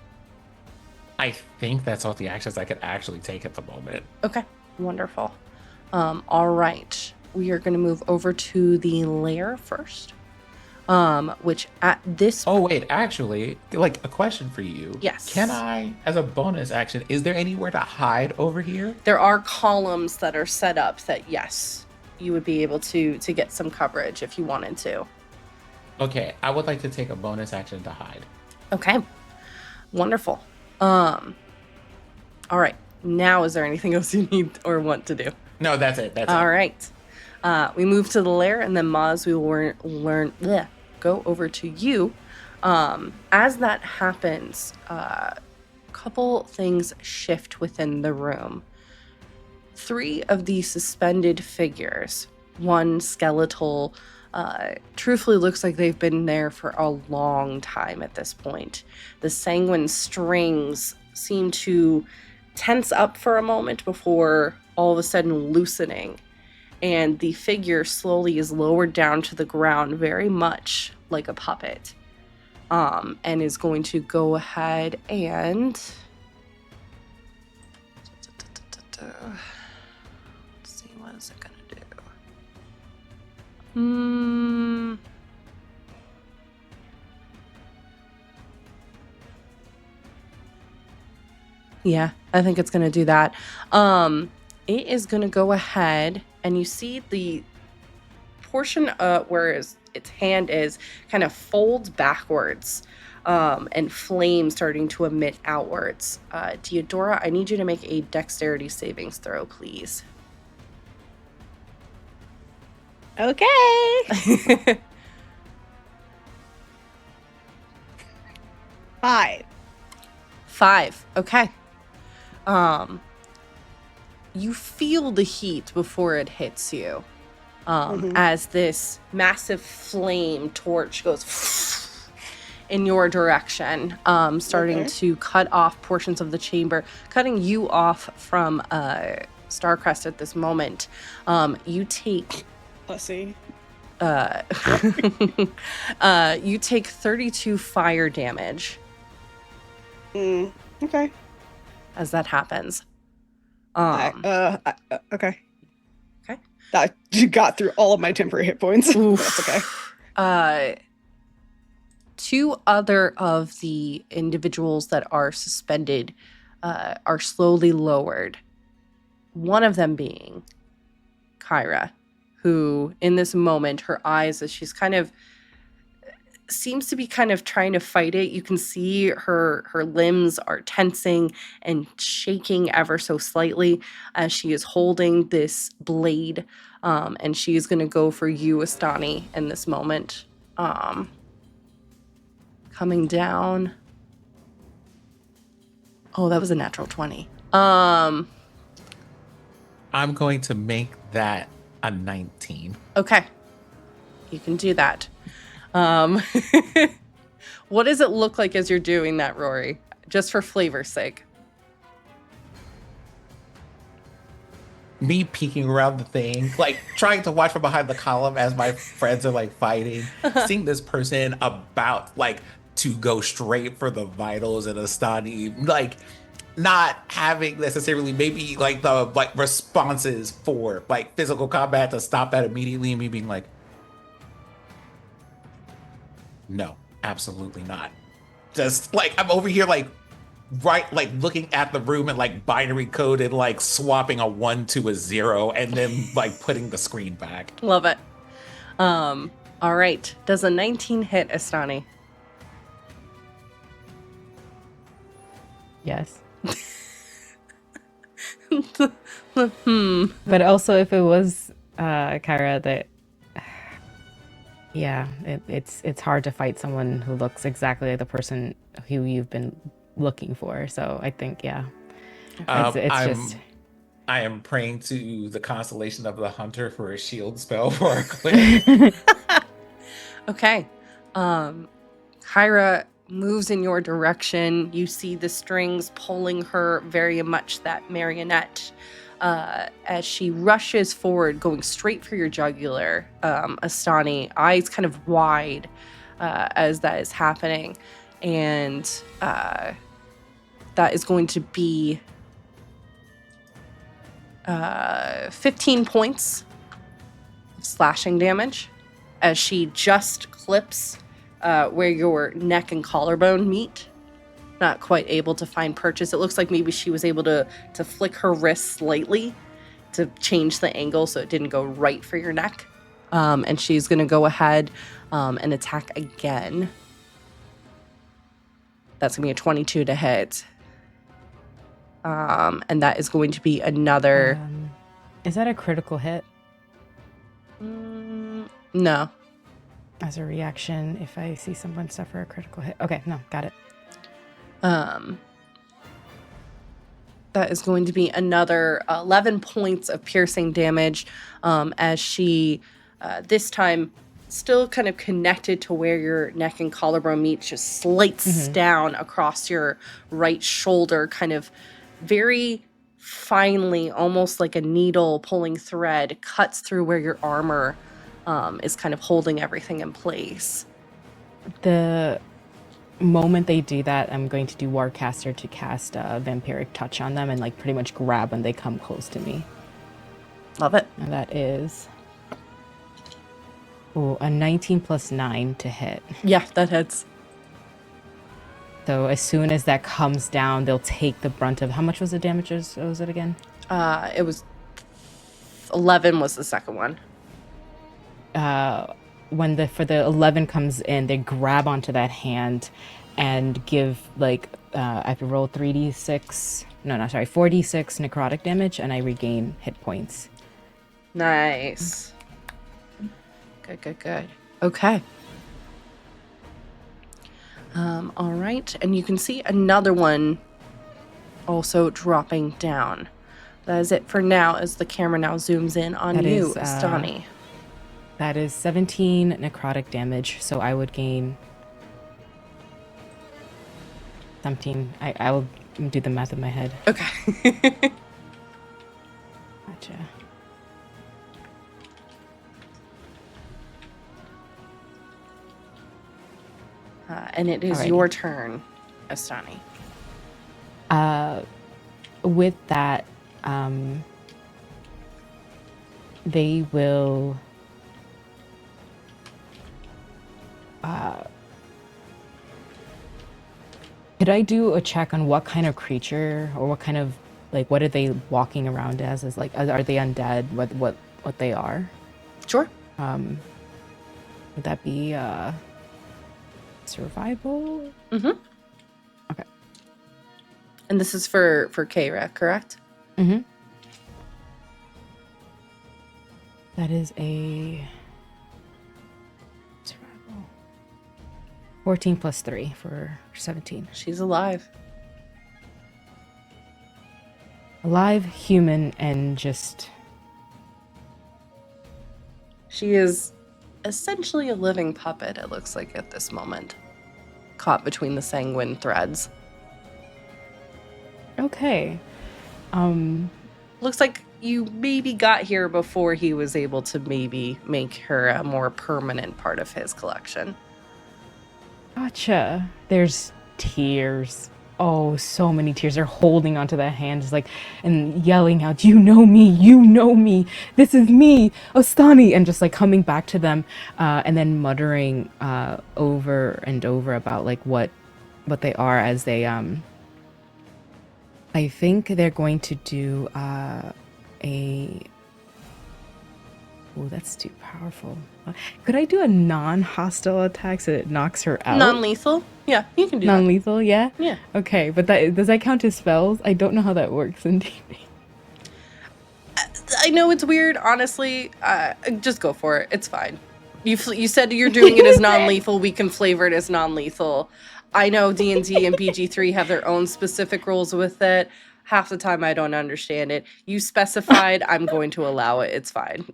I think that's all the actions I could actually take at the moment. Okay. Wonderful. All right. We are going to move over to the lair first. Which at this Oh, wait, actually, like a question for you. Yes. Can I, as a bonus action, is there anywhere to hide over here? there are columns that are set up that, yes, you would be able to get some coverage if you wanted to. Okay, I would like to take a bonus action to hide. Okay. Wonderful. All right. Now, is there anything else you need or want to do? No, that's it. That's All it. right. We move to the lair, and then Maz, we will go over to you. As that happens, a couple things shift within the room. 3 of the suspended figures, one skeletal, truthfully looks like they've been there for a long time at this point. The sanguine strings seem to tense up for a moment before all of a sudden loosening, and the figure slowly is lowered down to the ground, very much like a puppet, and is going to go ahead and let's see, what is it gonna do? Yeah, I think it's gonna do that. It is gonna go ahead, and you see the portion where its hand is kind of folds backwards, and flame starting to emit outwards. Deodora, I need you to make a dexterity savings throw, please. Okay. 5. 5. Okay. You feel the heat before it hits you. As this massive flame torch goes in your direction, starting to cut off portions of the chamber, cutting you off from Starcrest at this moment. You take Pussy. you take 32 fire damage Okay. as that happens. Okay. Okay. That got through all of my temporary hit points. That's okay. 2 other of the individuals that are suspended are slowly lowered. One of them being Kyra, who in this moment, her eyes, as she's kind of seems to be kind of trying to fight it. You can see her limbs are tensing and shaking ever so slightly as she is holding this blade, and she is going to go for you, Astani, in this moment. Coming down. Oh, that was a natural 20. I'm going to make that a 19. Okay. You can do that. What does it look like as you're doing that, Rory? Just for flavor's sake. Me peeking around the thing, like trying to watch from behind the column as my friends are like fighting, seeing this person about like to go straight for the vitals and Astani, like not having necessarily maybe like the like responses for like physical combat to stop that immediately, and me being like, no, absolutely not. Just like I'm over here like right, like looking at the room and like binary code and like swapping a 1 to a 0 and then like putting the screen back. Love it. All right. Does a 19 hit, Astani? Yes. But also, if it was Kyra, that yeah, it's hard to fight someone who looks exactly like the person who you've been looking for. So I think it's just I am praying to the constellation of the hunter for a shield spell for a cleric. Okay. Kyra moves in your direction. You see the strings pulling her very much that marionette as she rushes forward, going straight for your jugular. Astani, eyes kind of wide as that is happening. And that is going to be 15 points of slashing damage as she just clips where your neck and collarbone meet. Not quite able to find purchase. It looks like maybe she was able to flick her wrist slightly to change the angle so it didn't go right for your neck. And she's going to go ahead and attack again. That's going to be a 22 to hit. And that is going to be another... is that a critical hit? No. As a reaction, if I see someone suffer a critical hit. Okay, no, got it. That is going to be another 11 points of piercing damage as she, this time, still kind of connected to where your neck and collarbone meet, just slices down across your right shoulder, kind of very finely, almost like a needle pulling thread, cuts through where your armor is kind of holding everything in place. The moment they do that, I'm going to do Warcaster to cast a Vampiric Touch on them and like pretty much grab when they come close to me. Love it. And that is a 19 plus 9 to hit. Yeah, that hits. So as soon as that comes down, they'll take the brunt of... How much was the damage? Was it again? It was 11 was the second one. When the 11 comes in, they grab onto that hand and give like I have to roll 4d6 necrotic damage, and I regain hit points. Nice. Good. Okay. All right, and you can see another one also dropping down. That is it for now, as the camera now zooms in on That you, is, Astani. That is 17 necrotic damage, so I would gain 17. I will do the math in my head. Okay. Gotcha. And it is Alrighty. your turn, Astani. With that, they will... could I do a check on what kind of creature or what kind of, like, what are they walking around as? Is like, are they undead? What they are? Sure. Would that be survival? Mm-hmm. Okay. And this is for Kara, correct? Mm-hmm. That is a survival. 14 plus 3 for 17. She's alive. Alive, human, and just... She is essentially a living puppet, it looks like at this moment. Caught between the sanguine threads. Okay. Looks like you maybe got here before he was able to maybe make her a more permanent part of his collection. Gotcha. There's tears. Oh, so many tears. They're holding onto that hand, just like, and yelling out, "You know me, this is me, Ostani," and just like coming back to them, and then muttering over and over about like what they are as they I think they're going to do oh, that's too powerful. Could I do a non-hostile attack so it knocks her out? Non-lethal? Yeah, you can do that. Non-lethal, yeah? Yeah. Okay, but does that count as spells? I don't know how that works in D&D. I know it's weird, honestly. Just go for it. It's fine. You said you're doing it as non-lethal. We can flavor it as non-lethal. I know D&D and BG3 have their own specific rules with it. Half the time I don't understand it. You specified, I'm going to allow it. It's fine.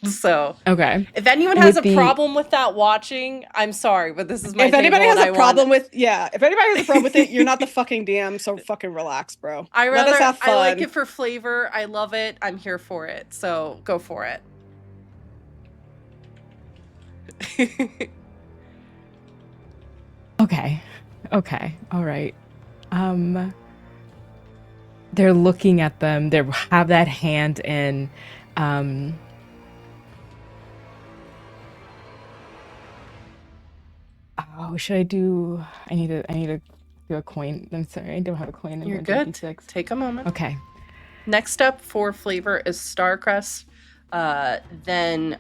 So, Okay. if anyone has With a the- problem with that watching, I'm sorry, but this is my If anybody table has and a I problem want. with if anybody has a problem with it, you're not the fucking DM, so fucking relax, bro. Let us have fun. I like it for flavor. I love it. I'm here for it. So go for it. Okay. All right. They're looking at them. They have that hand in. Oh, should I do? I need to do a coin. I'm sorry, I don't have a coin. You're good. Take a moment. Okay. Next up for flavor is Starcrest. Then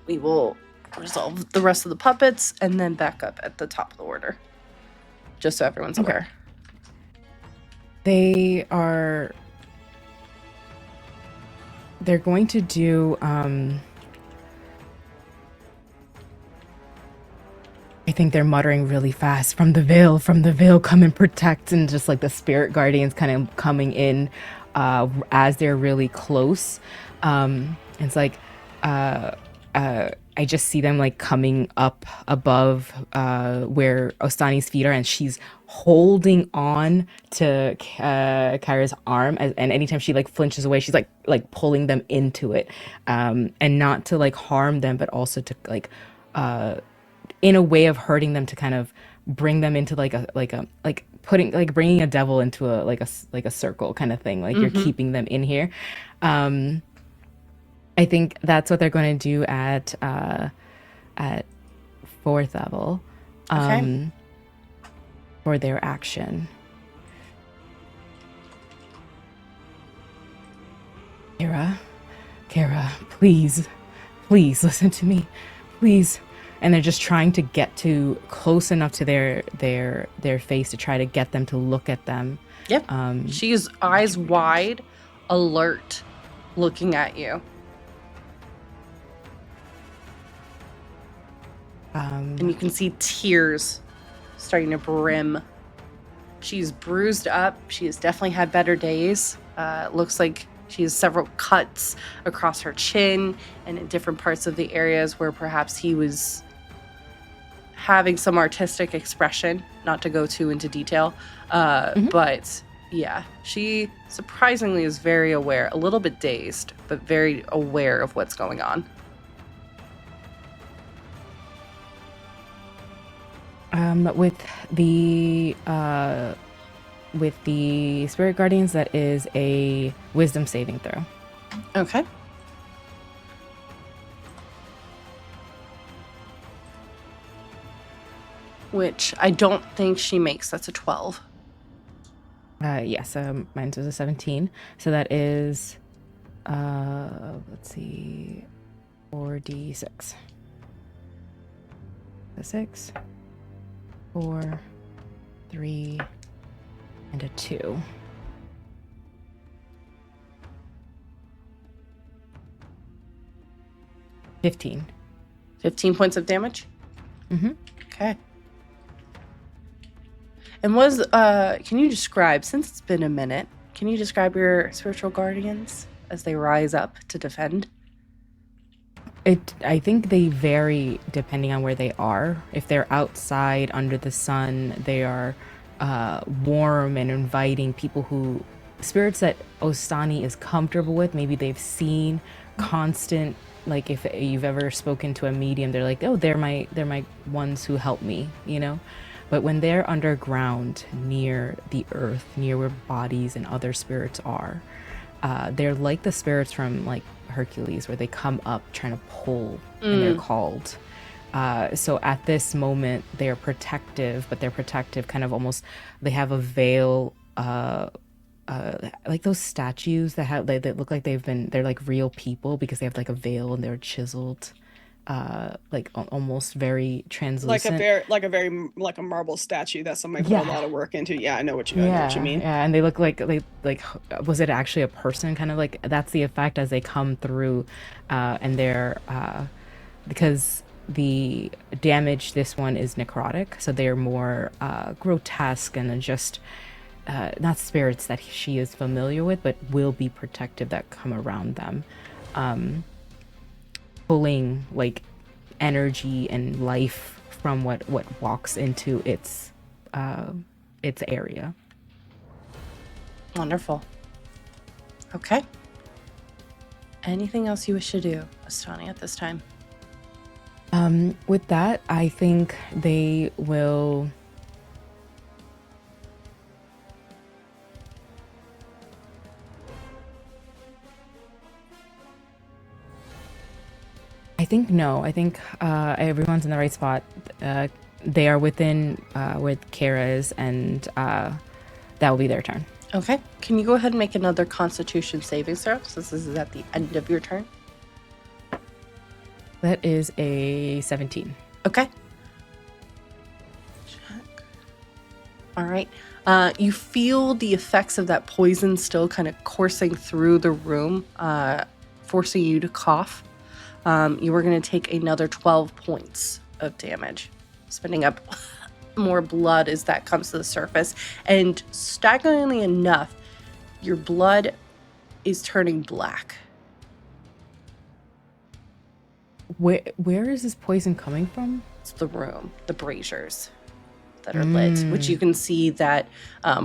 we will resolve the rest of the puppets and then back up at the top of the order. Just so everyone's aware. They're going to do I think they're muttering really fast, from the veil, come and protect, and just like the spirit guardians kind of coming in as they're really close. It's like I just see them like coming up above where Ostani's feet are, and she's holding on to Kyra's arm, and anytime she like flinches away, she's like pulling them into it, and not to like harm them, but also to like in a way of hurting them, to kind of bring them into bringing a devil into a circle kind of thing, like you're keeping them in here. I think that's what they're going to do at 4th level for their action. Kara, please listen to me, please. And they're just trying to get to close enough to their face to try to get them to look at them. Yep. She's eyes wide, alert, looking at you. And you can see tears starting to brim. She's bruised up. She has definitely had better days. Looks like she has several cuts across her chin and in different parts of the areas where perhaps he was having some artistic expression, not to go too into detail. But yeah, she surprisingly is very aware, a little bit dazed, but very aware of what's going on. With the spirit guardians, that is a wisdom saving throw. Okay. Which I don't think she makes. That's a 12. Yes, mine was a 17. So that is, let's see, 4d6. A 6, 4, 3, and a 2. $15. 15 points of damage? Mm-hmm. Okay. And can you describe, since it's been a minute, can you describe your spiritual guardians as they rise up to defend? I think they vary depending on where they are. If they're outside under the sun, they are warm and inviting, spirits that Ostani is comfortable with. Maybe they've seen constant, like if you've ever spoken to a medium, they're like, oh, they're my ones who help me, you know? But when they're underground, near the earth, near where bodies and other spirits are, they're like the spirits from like Hercules, where they come up trying to pull and they're called. So at this moment, they're protective, but they're protective kind of almost, they have a veil, like those statues that look like they're like real people because they have like a veil and they're chiseled almost very translucent. like a marble statue that somebody put a lot of work into. Yeah, I know what you mean. Yeah, and they look like was it actually a person? Kind of like that's the effect as they come through, and they're because the damage this one is necrotic, so they're more grotesque and just not spirits that she is familiar with, but will be protective that come around them, pulling like energy and life from what walks into its area. Wonderful. Okay. Anything else you wish to do, Astani, at this time? With that, I think they will. I think no. I think everyone's in the right spot. They are within where Kara is, and that will be their turn. Okay. Can you go ahead and make another Constitution saving throw, since this is at the end of your turn? That is a 17. Okay. Check. All right. You feel the effects of that poison still kind of coursing through the room, forcing you to cough. You were going to take another 12 points of damage, spitting up more blood as that comes to the surface. And staggeringly enough, your blood is turning black. Where is this poison coming from? It's the room, the braziers that are lit, which you can see that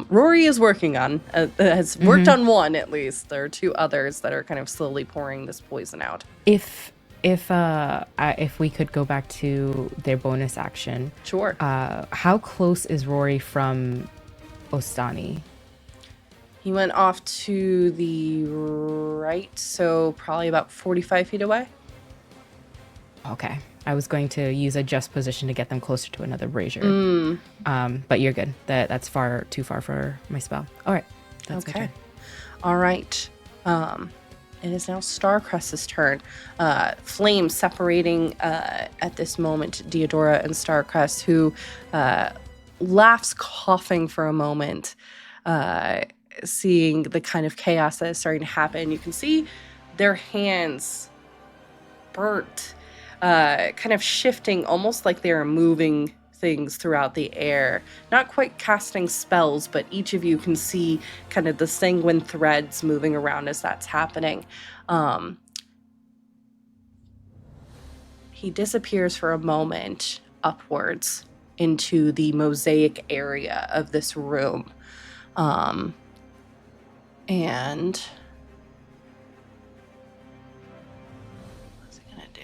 Rory is working on, has worked on one at least. There are two others that are kind of slowly pouring this poison out. If we could go back to their bonus action. Sure. How close is Rory from Ostani? He went off to the right, so probably about 45 feet away. Okay. I was going to use a just position to get them closer to another brazier. But you're good. That's too far for my spell. All right. That's my turn. All right. It is now Starcrest's turn. Flames separating at this moment Deodora and Starcrest, who laughs, coughing for a moment, seeing the kind of chaos that is starting to happen. You can see their hands burnt, kind of shifting, almost like they are moving things throughout the air. Not quite casting spells, but each of you can see kind of the sanguine threads moving around as that's happening. He disappears for a moment upwards into the mosaic area of this room. And what's he gonna do?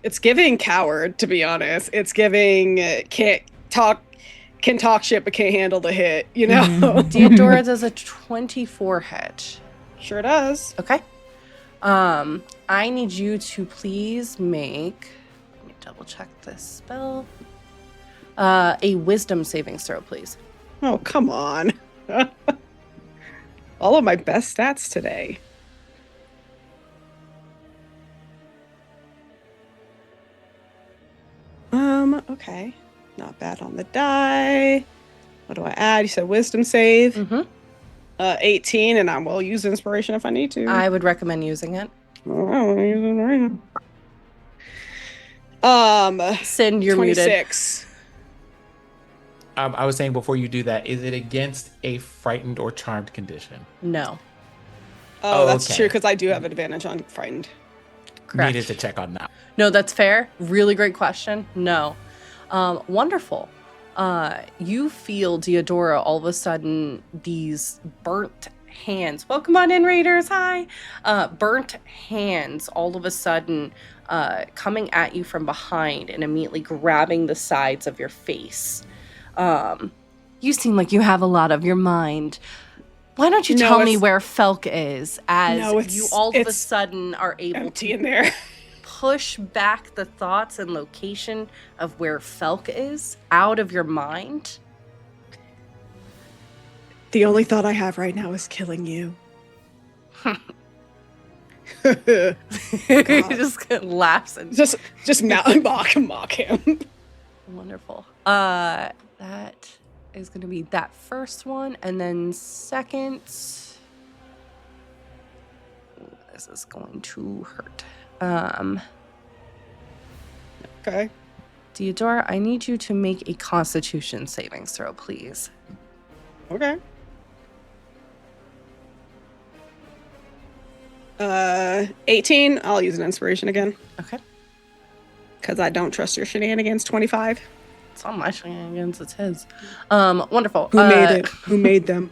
It's giving coward, to be honest. It's giving can talk shit but can't handle the hit, you know? Deodora does a 24 hit. Sure does. Okay. I need you to please make, let me double check this spell, a wisdom savings throw, please. Oh, come on. All of my best stats today. Okay. Not bad on the die. What do I add? You said wisdom save. 18, and I will use inspiration if I need to. I would recommend using it. Oh, I want to use it right now. Sin, you're 26. Muted. I was saying before you do that, is it against a frightened or charmed condition? No. Oh, that's okay. true, because I do have advantage on frightened. Correct. Needed to check on that. No, that's fair. Really great question. No. Wonderful. You feel, Deodora, all of a sudden, these burnt hands. Welcome on in, Raiders. Hi. Burnt hands all of a sudden coming at you from behind and immediately grabbing the sides of your face. You seem like you have a lot of your mind. Why don't you tell me where Felk is, as you all of a sudden are able empty to in there. push back the thoughts and location of where Felk is out of your mind? The only thought I have right now is killing you. he just kind of laughs and Just mock him. wonderful. That is going to be that first one, and then second. This is going to hurt. Okay. Theodora, I need you to make a Constitution savings throw, please. Okay. 18. I'll use an inspiration again. Okay. Because I don't trust your shenanigans. 25. It's not my shenanigans, it's his. Wonderful. Who made it? Who made them?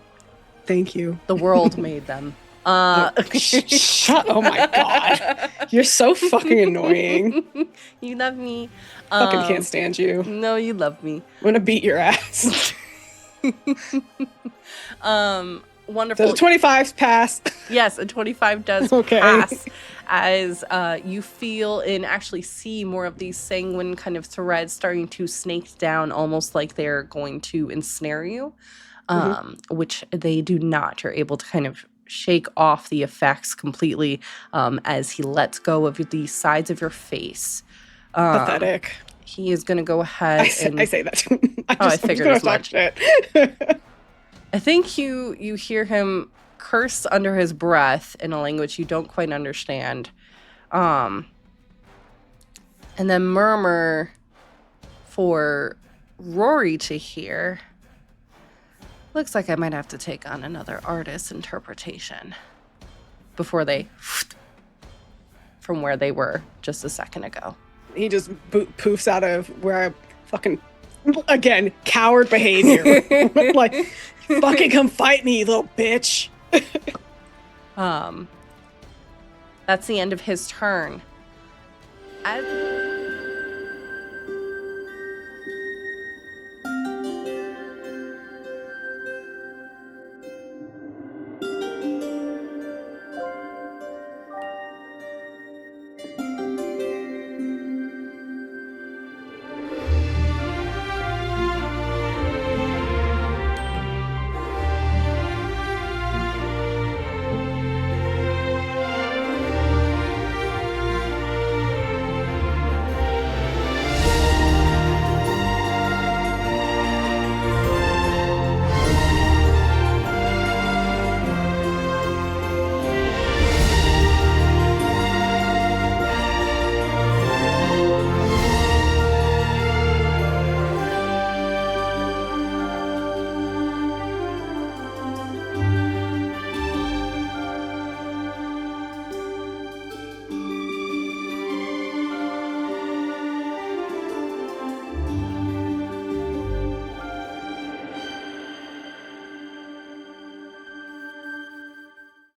Thank you. The world made them. Shut. Oh my god. You're so fucking annoying. You love me. Fucking can't stand you. No, you love me. I'm gonna beat your ass. Wonderful. So the 25's passed. Yes, a 25 does Okay. pass as you feel and actually see more of these sanguine kind of threads starting to snake down, almost like they're going to ensnare you, which they do not. You're able to kind of shake off the effects completely as he lets go of the sides of your face. Pathetic. He is going to go ahead I say that too. I figured as much. Shit. I think you hear him curse under his breath in a language you don't quite understand. And then murmur for Rory to hear. Looks like I might have to take on another artist's interpretation before they from where they were just a second ago. He just poofs out of where I fucking, again, coward behavior. Like, fucking come fight me, you little bitch. That's the end of his turn. As